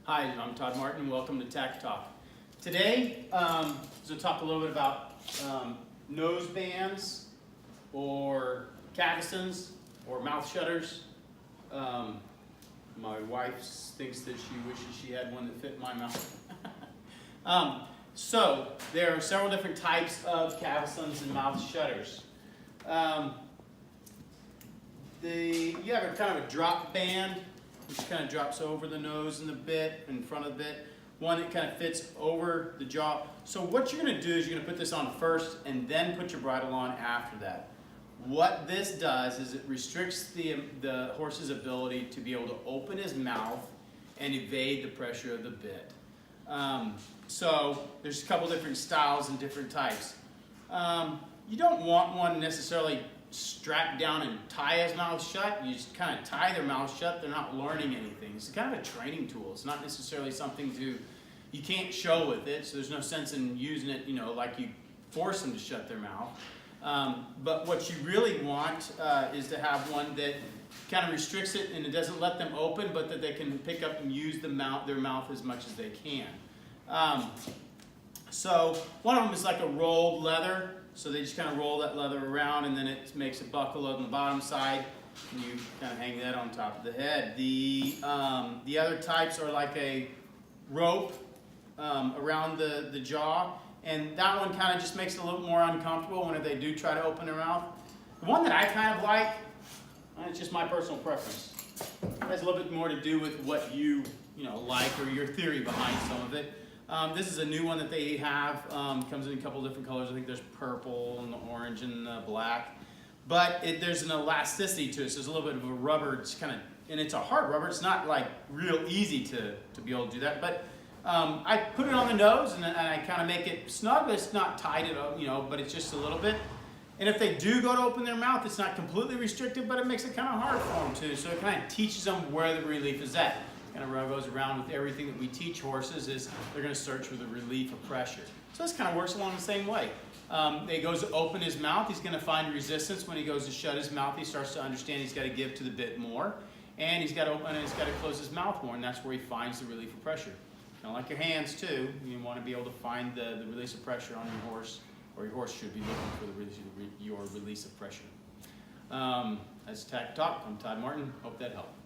Hi, I'm Todd Martin. Welcome to Tack Talk. Today, I'm going to talk a little bit about nose bands or Cavesons or mouth shutters. My wife thinks that she wishes she had one that fit my mouth. So there are several different types of Cavesons and mouth shutters. You have a kind of a drop band, which kind of drops over the nose and the bit, in front of the bit. One that kind of fits over the jaw. So what you're going to do is you're going to put this on first and then put your bridle on after that. What this does is it restricts the horse's ability to be able to open his mouth and evade the pressure of the bit. So there's a couple different styles and different types. You don't want one necessarily strapped down and tie his mouth shut. You just kind of tie their mouth shut. They're not learning anything. It's kind of a training tool. It's not necessarily something you can't show with it, so there's no sense in using it, like you force them to shut their mouth. But what you really want is to have one that kind of restricts it and it doesn't let them open, but that they can pick up and use their mouth as much as they can. So one of them is like a rolled leather. So they just kind of roll that leather around and then it makes a buckle on the bottom side and you kind of hang that on top of the head. The other types are like a rope around the jaw, and that one kind of just makes it a little more uncomfortable when they do try to open their mouth. The one that I kind of like, and it's just my personal preference, it has a little bit more to do with what you like or your theory behind some of it. This is a new one that they have. Comes in a couple different colors. I think there's purple and the orange and the black. But there's an elasticity to it. So there's a little bit of a rubber. It's and it's a hard rubber. It's not like real easy to be able to do that. But I put it on the nose and I kind of make it snug. But it's not tied it up, but it's just a little bit. And if they do go to open their mouth, it's not completely restricted, but it makes it kind of hard for them too. So it kind of teaches them where the relief is at. Kind of goes around with everything that we teach horses is they're going to search for the relief of pressure. So this kind of works along the same way. He goes to open his mouth, he's going to find resistance. When he goes to shut his mouth, he starts to understand he's got to give to the bit more. And he's got to open and he's got to close his mouth more, and that's where he finds the relief of pressure. Kind of like your hands too, you want to be able to find the release of pressure on your horse, or your horse should be looking for your release of pressure. That's Tack Talk. I'm Todd Martin. Hope that helped.